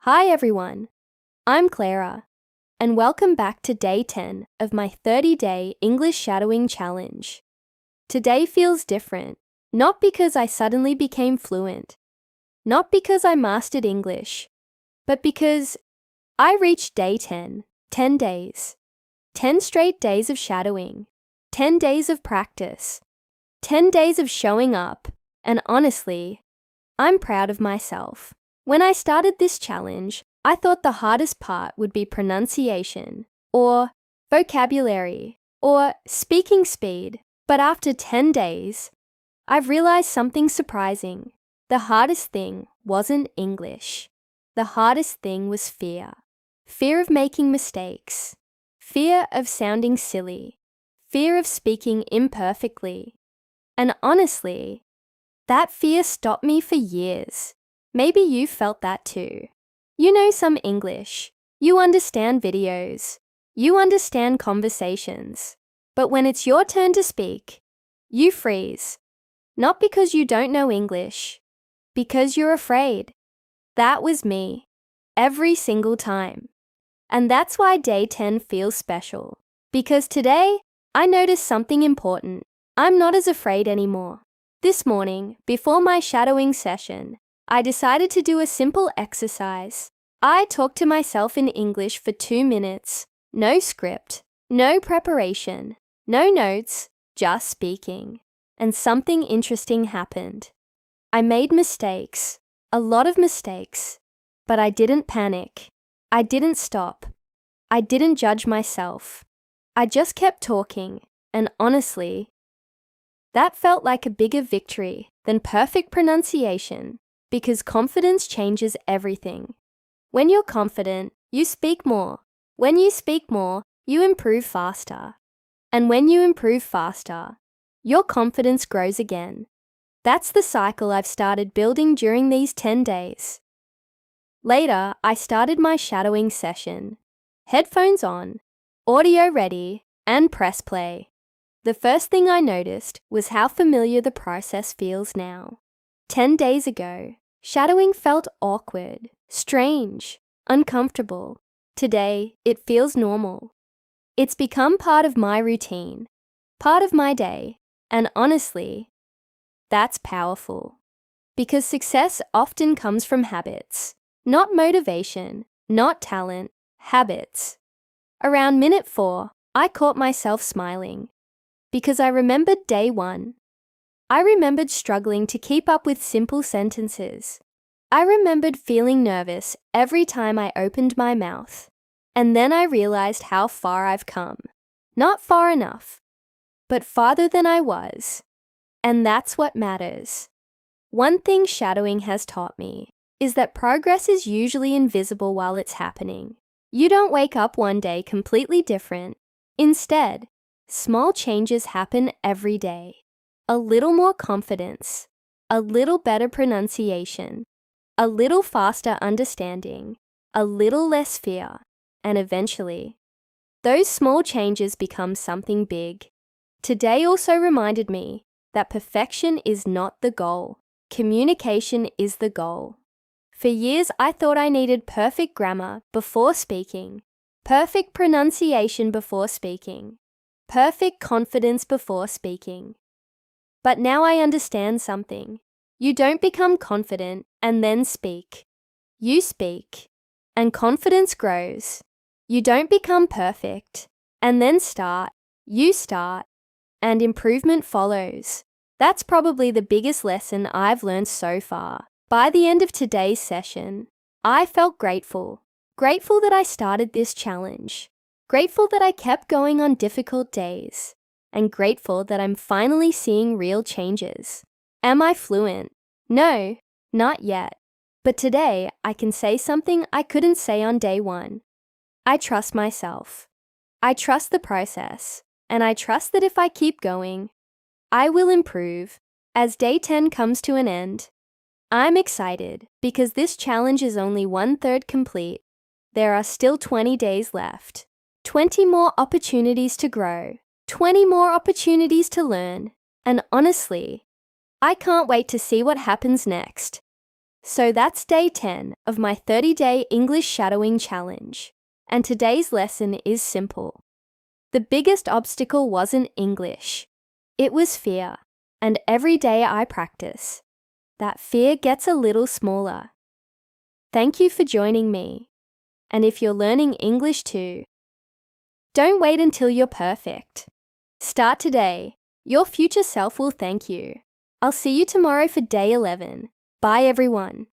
Hi everyone, I'm Clara, and welcome back to day 10 of my 30-day English shadowing challenge. Today feels different, not because I suddenly became fluent, not because I mastered English, but because I reached day 10, 10 days, 10 straight days of shadowing, 10 days of practice, 10 days of showing up, and honestly, I'm proud of myself. When I started this challenge, I thought the hardest part would be pronunciation, or vocabulary, or speaking speed. But after 10 days, I've realized something surprising. The hardest thing wasn't English. The hardest thing was fear. Fear of making mistakes. Fear of sounding silly. Fear of speaking imperfectly. And honestly, that fear stopped me for years. Maybe you felt that too. You know some English. You understand videos. You understand conversations. But when it's your turn to speak, you freeze. Not because you don't know English, because you're afraid. That was me. Every single time. And that's why day 10 feels special. Because today, I noticed something important. I'm not as afraid anymore. This morning, before my shadowing session, I decided to do a simple exercise. I talked to myself in English for 2 minutes. No script, no preparation, no notes, just speaking. And something interesting happened. I made mistakes, a lot of mistakes, but I didn't panic. I didn't stop. I didn't judge myself. I just kept talking, and honestly, that felt like a bigger victory than perfect pronunciation, because confidence changes everything. When you're confident, you speak more. When you speak more, you improve faster. And when you improve faster, your confidence grows again. That's the cycle I've started building during these 10 days. Later, I started my shadowing session. Headphones on, audio ready, and press play. The first thing I noticed was how familiar the process feels now. 10 days ago, shadowing felt awkward, strange, uncomfortable. Today, it feels normal. It's become part of my routine, part of my day, and honestly, that's powerful. Because success often comes from habits, not motivation, not talent, habits. Around minute 4, I caught myself smiling. Because I remembered day 1. I remembered struggling to keep up with simple sentences. I remembered feeling nervous every time I opened my mouth. And then I realized how far I've come. Not far enough, but farther than I was. And that's what matters. One thing shadowing has taught me is that progress is usually invisible while it's happening. You don't wake up one day completely different. Instead, small changes happen every day. A little more confidence, a little better pronunciation, a little faster understanding, a little less fear, and eventually, those small changes become something big. Today also reminded me that perfection is not the goal. Communication is the goal. For years, I thought I needed perfect grammar before speaking, perfect pronunciation before speaking, perfect confidence before speaking. But now I understand something. You don't become confident and then speak. You speak, and confidence grows. You don't become perfect and then start. You start, and improvement follows. That's probably the biggest lesson I've learned so far. By the end of today's session, I felt grateful. Grateful that I started this challenge. Grateful that I kept going on difficult days. And grateful that I'm finally seeing real changes. Am I fluent? No, not yet. But today, I can say something I couldn't say on day 1. I trust myself. I trust the process. And I trust that if I keep going, I will improve. As day 10 comes to an end, I'm excited because this challenge is only 1/3 complete. There are still 20 days left. 20 more opportunities to grow. 20 more opportunities to learn. And honestly, I can't wait to see what happens next. So that's day 10 of my 30-day English shadowing challenge. And today's lesson is simple. The biggest obstacle wasn't English. It was fear. And every day I practice, that fear gets a little smaller. Thank you for joining me. And if you're learning English too, don't wait until you're perfect. Start today. Your future self will thank you. I'll see you tomorrow for day 11. Bye everyone.